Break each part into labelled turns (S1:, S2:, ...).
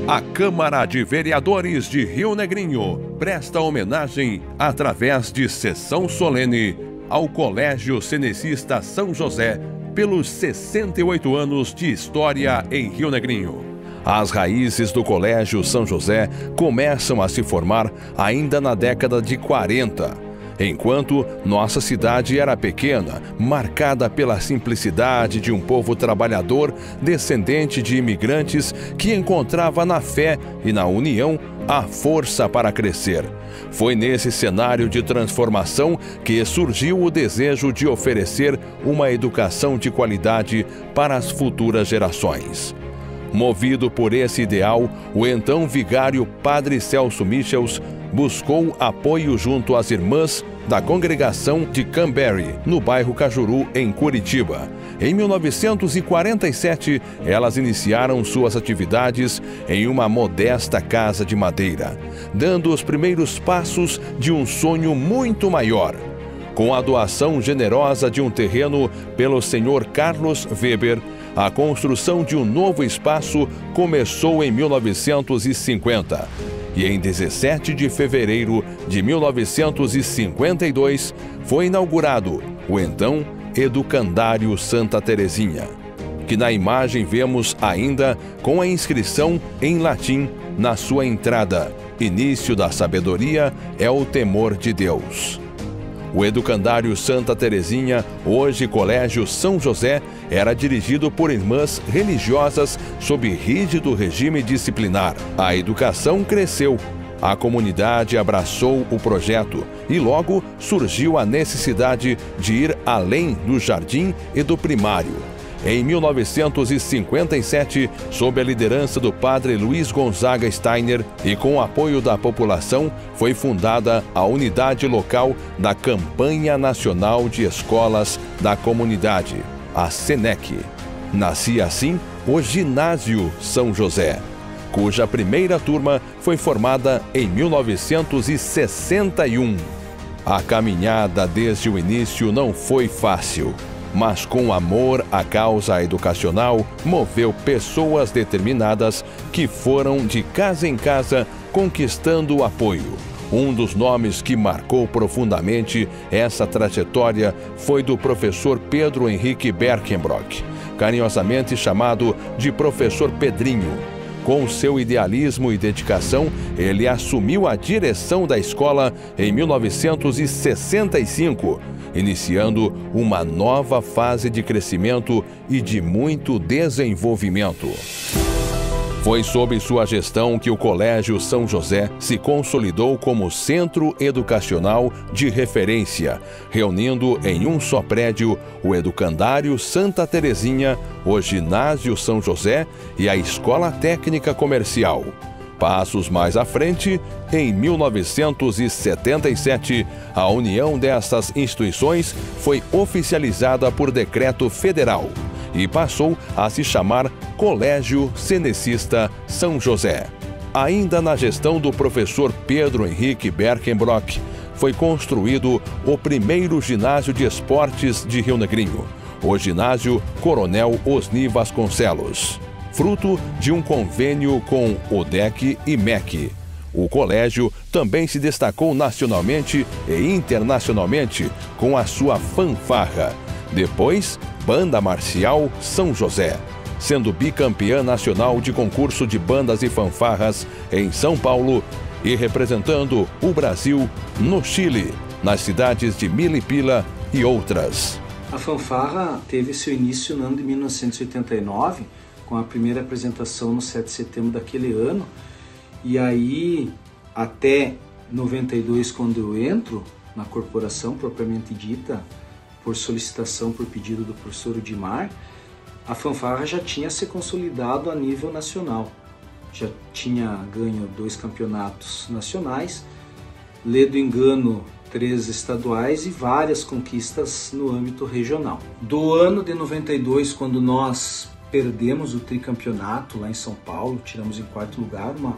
S1: A Câmara de Vereadores de Rio Negrinho presta homenagem, através de sessão solene, ao Colégio Cenecista São José pelos 68 anos de história em Rio Negrinho. As raízes do Colégio São José começam a se formar ainda na década de 40, enquanto nossa cidade era pequena, marcada pela simplicidade de um povo trabalhador, descendente de imigrantes, que encontrava na fé e na união a força para crescer. Foi nesse cenário de transformação que surgiu o desejo de oferecer uma educação de qualidade para as futuras gerações. Movido por esse ideal, o então vigário Padre Celso Michels buscou apoio junto às irmãs da congregação de Canberry, no bairro Cajuru, em Curitiba. Em 1947, elas iniciaram suas atividades em uma modesta casa de madeira, dando os primeiros passos de um sonho muito maior. Com a doação generosa de um terreno pelo Sr. Carlos Weber, a construção de um novo espaço começou em 1950 e em 17 de fevereiro de 1952 foi inaugurado o então Educandário Santa Terezinha, que na imagem vemos ainda com a inscrição em latim na sua entrada: início da sabedoria é o temor de Deus. O Educandário Santa Terezinha, hoje Colégio São José, era dirigido por irmãs religiosas sob rígido regime disciplinar. A educação cresceu, a comunidade abraçou o projeto e logo surgiu a necessidade de ir além do jardim e do primário. Em 1957, sob a liderança do padre Luiz Gonzaga Steiner e com o apoio da população, foi fundada a unidade local da Campanha Nacional de Escolas da Comunidade, a SENEC. Nascia assim o Ginásio São José, cuja primeira turma foi formada em 1961. A caminhada desde o início não foi fácil, mas com amor à causa educacional, moveu pessoas determinadas que foram de casa em casa conquistando o apoio. Um dos nomes que marcou profundamente essa trajetória foi do professor Pedro Henrique Berkenbrock, carinhosamente chamado de Professor Pedrinho. Com seu idealismo e dedicação, ele assumiu a direção da escola em 1965, iniciando uma nova fase de crescimento e de muito desenvolvimento. Foi sob sua gestão que o Colégio São José se consolidou como centro educacional de referência, reunindo em um só prédio o Educandário Santa Terezinha, o Ginásio São José e a Escola Técnica Comercial. Passos mais à frente, em 1977, a união dessas instituições foi oficializada por decreto federal e passou a se chamar Colégio Cenecista São José. Ainda na gestão do professor Pedro Henrique Berkenbrock, foi construído o primeiro ginásio de esportes de Rio Negrinho, o Ginásio Coronel Osni Vasconcelos, fruto de um convênio com o DEC e MEC. O colégio também se destacou nacionalmente e internacionalmente com a sua fanfarra. Depois, Banda Marcial São José, sendo bicampeã nacional de concurso de bandas e fanfarras em São Paulo e representando o Brasil no Chile, nas cidades de Milipila e outras.
S2: A fanfarra teve seu início no ano de 1989, com a primeira apresentação no 7 de setembro daquele ano, e aí até 92, quando eu entro na corporação propriamente dita, por solicitação, por pedido do professor Udimar, a fanfarra já tinha se consolidado a nível nacional. Já tinha ganho 2 campeonatos nacionais, ledo engano 3 estaduais e várias conquistas no âmbito regional. Do ano de 92, quando nós perdemos o tricampeonato lá em São Paulo, tiramos em 4º lugar, uma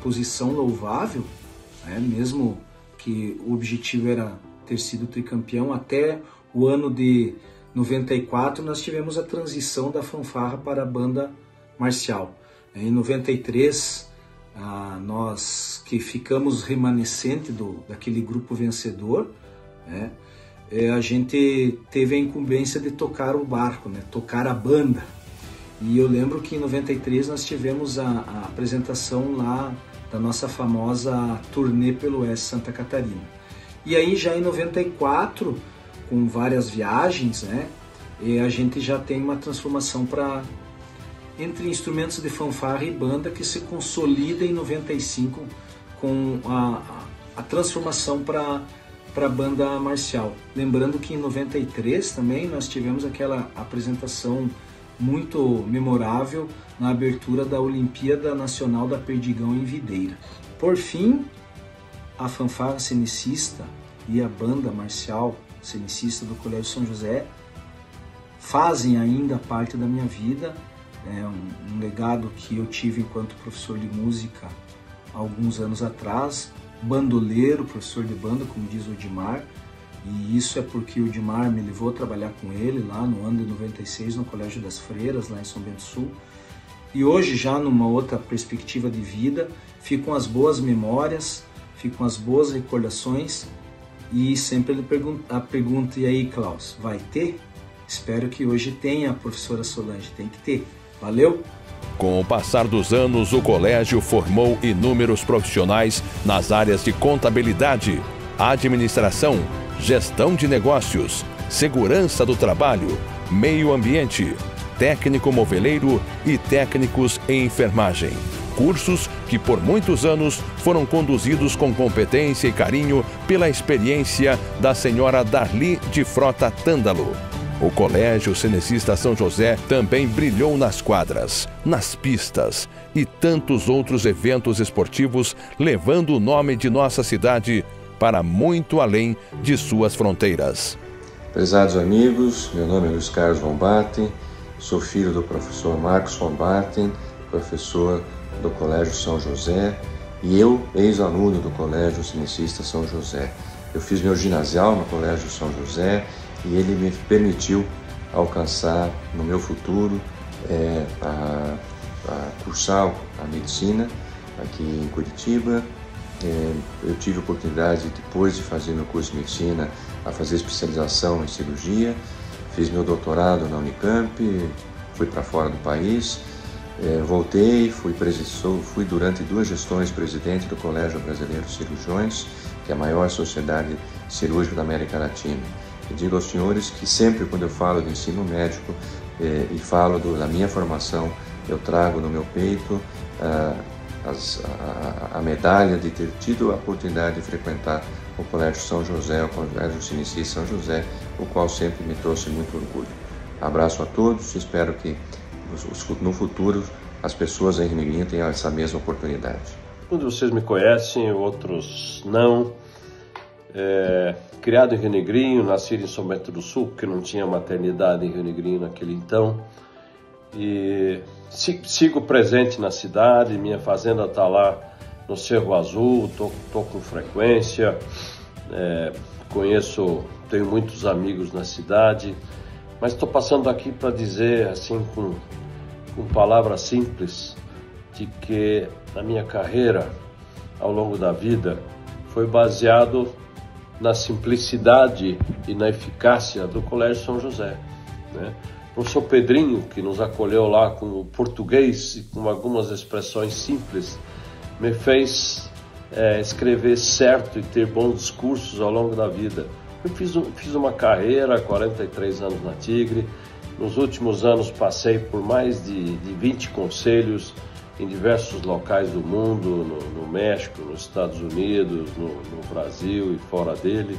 S2: posição louvável, né? Mesmo que o objetivo era ter sido tricampeão, até o ano de 94 nós tivemos a transição da fanfarra para a banda marcial. Em 93, nós que ficamos remanescente daquele grupo vencedor, né, a gente teve a incumbência de tocar o barco, né, tocar a banda. E eu lembro que em 93 nós tivemos a apresentação lá da nossa famosa turnê pelo Oeste Santa Catarina. E aí já em 94, com várias viagens, né, a gente já tem uma transformação entre instrumentos de fanfarra e banda, que se consolida em 95 com a transformação para a banda marcial. Lembrando que em 93 também nós tivemos aquela apresentação muito memorável na abertura da Olimpíada Nacional da Perdigão em Videira. Por fim, a fanfarra cenicista e a banda marcial cenicista do Colégio São José fazem ainda parte da minha vida. É um legado que eu tive enquanto professor de música há alguns anos atrás, bandoleiro, professor de banda, como diz o Odimar, e isso é porque o Odimar me levou a trabalhar com ele lá no ano de 96 no Colégio das Freiras, lá em São Bento do Sul. E hoje, já numa outra perspectiva de vida, ficam as boas memórias, ficam as boas recordações, e sempre ele pergunta: e aí, Klaus, vai ter? Espero que hoje tenha, a professora Solange, tem que ter. Valeu?
S1: Com o passar dos anos, o colégio formou inúmeros profissionais nas áreas de contabilidade, administração, gestão de negócios, segurança do trabalho, meio ambiente, técnico moveleiro e técnicos em enfermagem. Cursos que por muitos anos foram conduzidos com competência e carinho pela experiência da senhora Darli de Frota Tândalo. O Colégio Cenecista São José também brilhou nas quadras, nas pistas e tantos outros eventos esportivos, levando o nome de nossa cidade para muito além de suas fronteiras.
S3: Prezados amigos, meu nome é Luiz Carlos von Batten, sou filho do professor Marcos von Batten, professor do Colégio São José, e eu, ex-aluno do Colégio Cenecista São José. Eu fiz meu ginasial no Colégio São José e ele me permitiu alcançar no meu futuro a cursar a medicina aqui em Curitiba. Eu tive a oportunidade, depois de fazer meu curso de medicina, a fazer especialização em cirurgia. Fiz meu doutorado na Unicamp, fui para fora do país, voltei, fui durante 2 gestões presidente do Colégio Brasileiro de Cirurgiões, que é a maior sociedade cirúrgica da América Latina. Eu digo aos senhores que sempre quando eu falo de ensino médico e falo da minha formação, eu trago no meu peito a medalha de ter tido a oportunidade de frequentar o Colégio São José, o Colégio Cenecista São José, o qual sempre me trouxe muito orgulho. Abraço a todos e espero que no futuro as pessoas em Rio Negrinho tenham essa mesma oportunidade.
S4: Alguns de vocês me conhecem, outros não. Criado em Rio Negrinho, nascido em São Bento do Sul, porque não tinha maternidade em Rio Negrinho naquele então. E sigo presente na cidade, minha fazenda está lá no Cerro Azul, tô com frequência, tenho muitos amigos na cidade, mas estou passando aqui para dizer, assim, com palavras simples, de que a minha carreira, ao longo da vida, foi baseado na simplicidade e na eficácia do Colégio São José, né? O professor Pedrinho, que nos acolheu lá com o português e com algumas expressões simples, me fez escrever certo e ter bons discursos ao longo da vida. Eu fiz uma carreira, 43 anos na Tigre. Nos últimos anos passei por mais de 20 conselhos em diversos locais do mundo, no México, nos Estados Unidos, no Brasil e fora dele,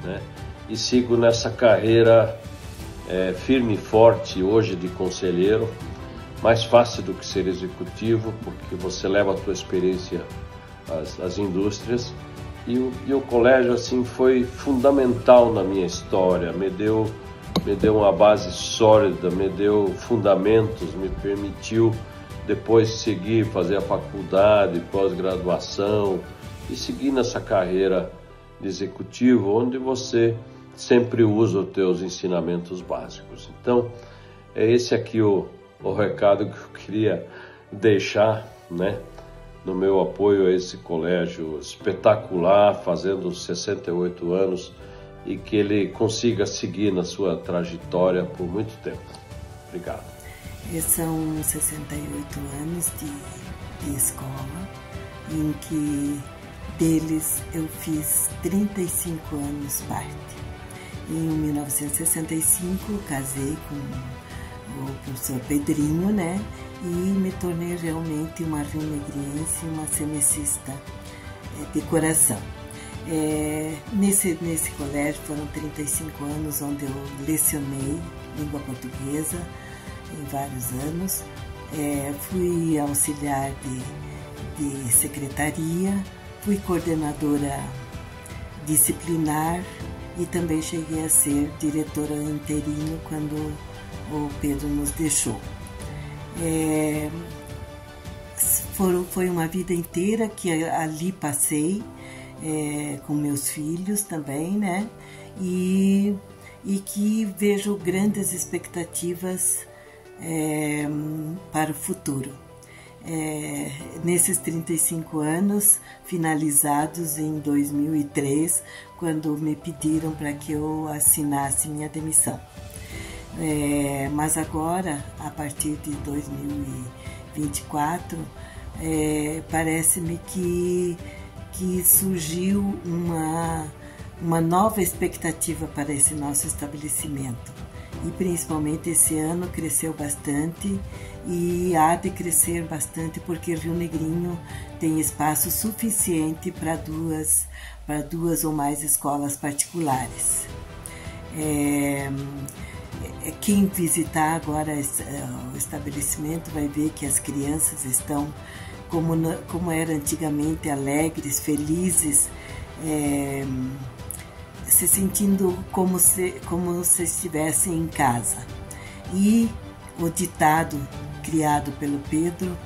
S4: né? E sigo nessa carreira firme e forte hoje de conselheiro, mais fácil do que ser executivo, porque você leva a tua experiência às indústrias. E o colégio, assim, foi fundamental na minha história, me deu uma base sólida, me deu fundamentos, me permitiu depois seguir, fazer a faculdade, pós-graduação e seguir nessa carreira de executivo, onde você sempre usa os teus ensinamentos básicos. Então, é esse aqui o recado que eu queria deixar, né, no meu apoio a esse colégio espetacular, fazendo 68 anos, e que ele consiga seguir na sua trajetória por muito tempo. Obrigado.
S5: São 68 anos de escola, em que deles eu fiz 35 anos parte. Em 1965 casei com o professor Pedrinho, né? E me tornei realmente uma rio-negriense, uma cenecista de coração. Nesse colégio foram 35 anos onde eu lecionei língua portuguesa em vários anos. Fui auxiliar de secretaria, fui coordenadora disciplinar e também cheguei a ser diretora interino quando o Pedro nos deixou. Foi uma vida inteira que ali passei, com meus filhos também, né? E que vejo grandes expectativas para o futuro. Nesses 35 anos, finalizados em 2003, quando me pediram para que eu assinasse minha demissão. Mas agora, a partir de 2024, parece-me que surgiu uma nova expectativa para esse nosso estabelecimento. E principalmente esse ano cresceu bastante e há de crescer bastante porque Rio Negrinho tem espaço suficiente para duas ou mais escolas particulares. Quem visitar agora o estabelecimento vai ver que as crianças estão como era antigamente, alegres, felizes, se sentindo como se estivessem em casa. E o ditado criado pelo Pedro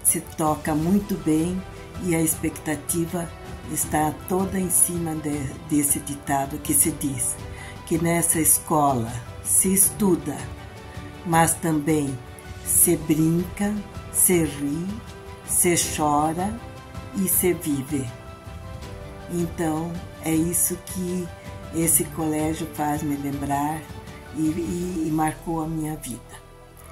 S5: se toca muito bem e a expectativa está toda em cima desse ditado que se diz que nessa escola se estuda, mas também se brinca, se ri, se chora e se vive. Então, é isso que esse colégio faz me lembrar e marcou a minha vida.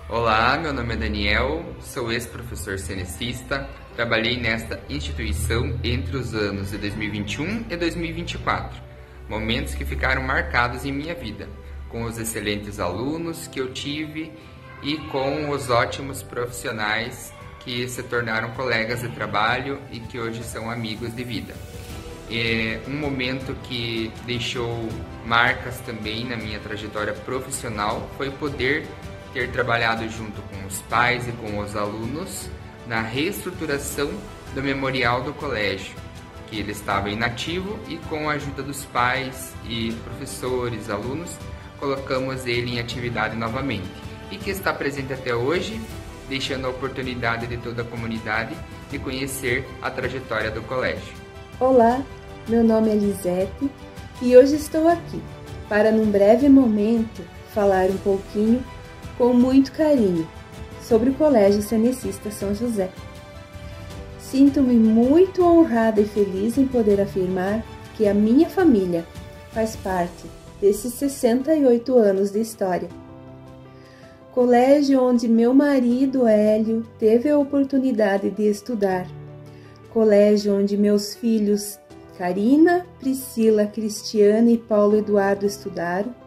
S6: Olá, meu nome é Daniel, sou ex-professor cenecista, trabalhei nesta instituição entre os anos de 2021 e 2024, momentos que ficaram marcados em minha vida, com os excelentes alunos que eu tive e com os ótimos profissionais que se tornaram colegas de trabalho e que hoje são amigos de vida. Um momento que deixou marcas também na minha trajetória profissional foi poder ter trabalhado junto com os pais e com os alunos na reestruturação do memorial do colégio, que ele estava inativo, e com a ajuda dos pais e professores, alunos, colocamos ele em atividade novamente e que está presente até hoje, deixando a oportunidade de toda a comunidade de conhecer a trajetória do colégio.
S7: Olá, meu nome é Lisete e hoje estou aqui para, num breve momento, falar um pouquinho, com muito carinho, sobre o Colégio Cenecista São José. Sinto-me muito honrada e feliz em poder afirmar que a minha família faz parte desses 68 anos de história. Colégio onde meu marido Hélio teve a oportunidade de estudar. Colégio onde meus filhos Karina, Priscila, Cristiane e Paulo Eduardo estudaram.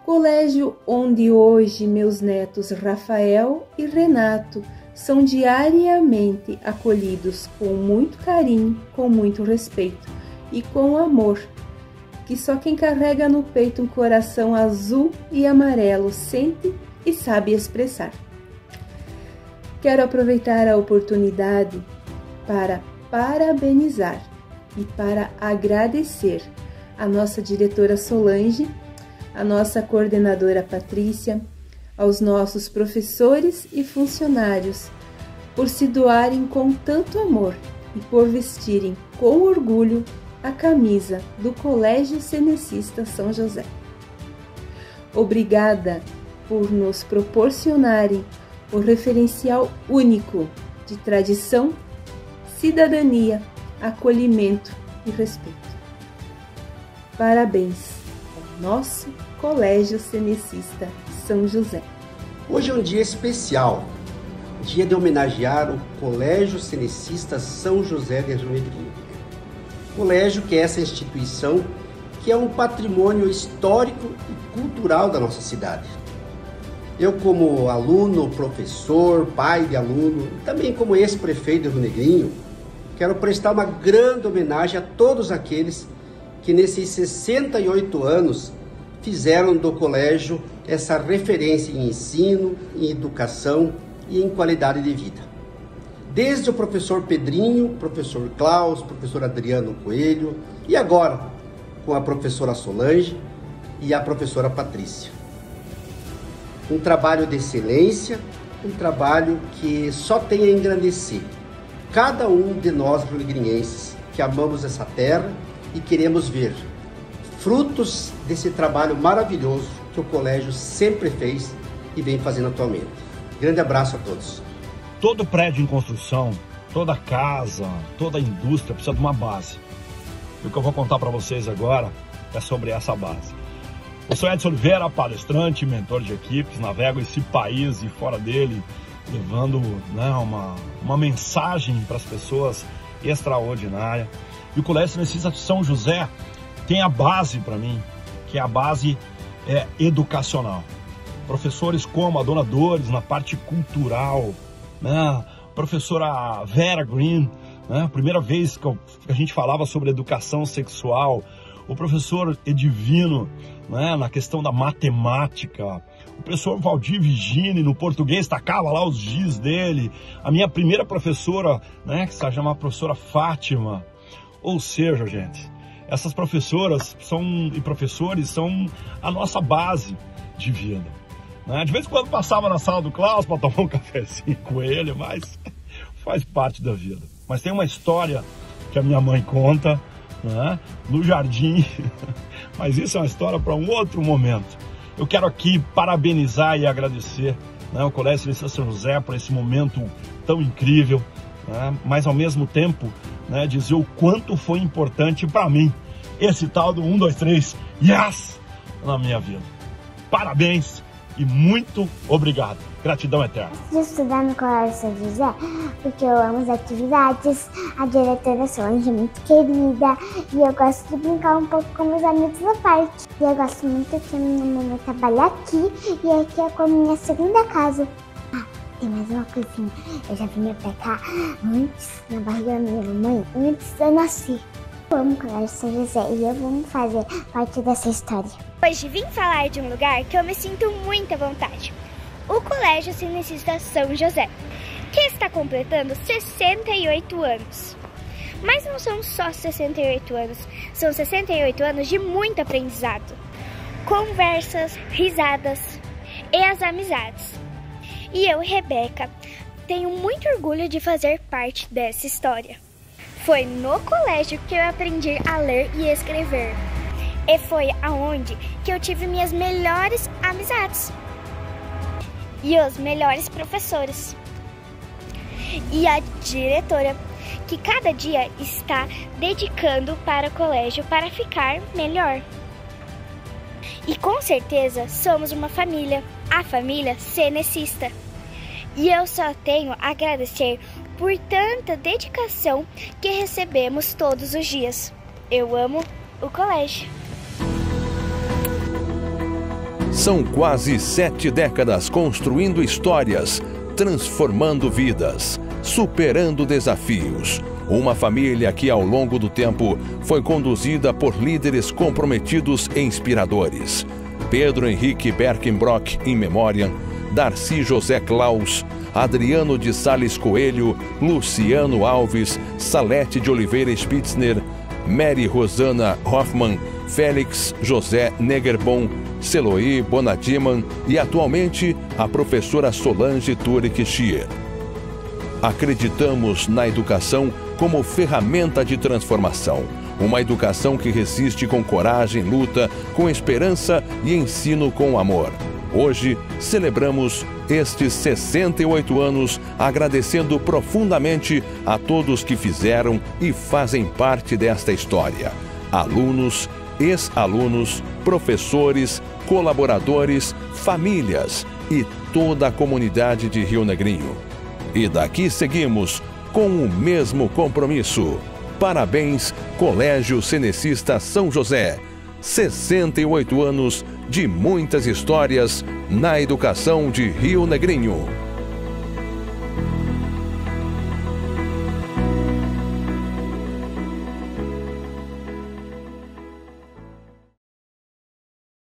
S7: Colégio onde hoje meus netos Rafael e Renato são diariamente acolhidos com muito carinho, com muito respeito e com amor, que só quem carrega no peito um coração azul e amarelo sente e sabe expressar. Quero aproveitar a oportunidade para parabenizar e para agradecer a nossa diretora Solange, a nossa coordenadora Patrícia, aos nossos professores e funcionários por se doarem com tanto amor e por vestirem com orgulho a camisa do Colégio Cenecista São José. Obrigada por nos proporcionarem o referencial único de tradição, cidadania, acolhimento e respeito. Parabéns ao nosso Colégio Cenecista São José.
S8: Hoje é um dia especial, dia de homenagear o Colégio Cenecista São José de Rio Negrinho. Colégio que é essa instituição que é um patrimônio histórico e cultural da nossa cidade. Eu, como aluno, professor, pai de aluno, e também como ex-prefeito de Rio Negrinho, quero prestar uma grande homenagem a todos aqueles que nesses 68 anos fizeram do colégio essa referência em ensino, em educação e em qualidade de vida. Desde o professor Pedrinho, professor Klaus, professor Adriano Coelho e agora com a professora Solange e a professora Patrícia. Um trabalho de excelência, um trabalho que só tem a engrandecer cada um de nós rio-negrinhenses que amamos essa terra e queremos ver frutos desse trabalho maravilhoso que o colégio sempre fez e vem fazendo atualmente. Grande abraço a todos.
S9: Todo prédio em construção, toda casa, toda indústria precisa de uma base. E o que eu vou contar para vocês agora é sobre essa base. Eu sou Edson Oliveira, palestrante, mentor de equipes, navego esse país e fora dele, levando uma mensagem para as pessoas extraordinária. E o Colégio Cenecista São José tem a base para mim, que é a base educacional. Professores como a Dona Dores na parte cultural, né? Professora Vera Green, né? Primeira vez que a gente falava sobre educação sexual. O professor Edivino, né? Na questão da matemática. O professor Valdir Vigini no português tacava lá os giz dele. A minha primeira professora, né? Que se chama a professora Fátima. Ou seja, gente, essas professoras e professores são a nossa base de vida. Né? De vez em quando passava na sala do Klaus para tomar um cafezinho com ele, mas faz parte da vida. Mas tem uma história que a minha mãe conta, né? No jardim, mas isso é uma história para um outro momento. Eu quero aqui parabenizar e agradecer, né, o Colégio Cenecista São José por esse momento tão incrível, né? Mas ao mesmo tempo, né, dizer o quanto foi importante para mim esse tal do 1, 2, 3, yes, na minha vida. Parabéns e muito obrigado. Gratidão eterna.
S10: Eu estudar no Colégio São José porque eu amo as atividades, a diretora Solange é muito querida e eu gosto de brincar um pouco com meus amigos da parte. E eu gosto muito que a minha mamãe trabalha aqui e aqui é como minha segunda casa. Ah, tem mais uma coisinha, eu já vim pra cá antes, na barriga da minha mamãe, antes de eu nascer. Eu amo o Colégio São José e eu vou fazer parte dessa história.
S11: Hoje vim falar de um lugar que eu me sinto muito à vontade. O Colégio Cenecista São José, que está completando 68 anos. Mas não são só 68 anos, são 68 anos de muito aprendizado. Conversas, risadas e as amizades. E eu, Rebeca, tenho muito orgulho de fazer parte dessa história. Foi no colégio que eu aprendi a ler e escrever. E foi aonde que eu tive minhas melhores amizades. E os melhores professores. E a diretora, que cada dia está dedicando para o colégio para ficar melhor. E com certeza somos uma família, a família Cenecista. E eu só tenho a agradecer por tanta dedicação que recebemos todos os dias. Eu amo o colégio.
S1: São quase 7 décadas construindo histórias, transformando vidas, superando desafios. Uma família que ao longo do tempo foi conduzida por líderes comprometidos e inspiradores. Pedro Henrique Berkenbrock, in memoriam, Darcy José Klaus, Adriano de Sales Coelho, Luciano Alves, Salete de Oliveira Spitzner, Mary Rosana Hoffmann, Félix José Negerbon, Seloí Bonadiman e atualmente a professora Solange Turek Schier. Acreditamos na educação como ferramenta de transformação. Uma educação que resiste com coragem, luta, com esperança e ensino com amor. Hoje celebramos estes 68 anos agradecendo profundamente a todos que fizeram e fazem parte desta história. Alunos, ex-alunos, professores, colaboradores, famílias e toda a comunidade de Rio Negrinho. E daqui seguimos com o mesmo compromisso. Parabéns, Colégio Cenecista São José. 68 anos de muitas histórias na educação de Rio Negrinho.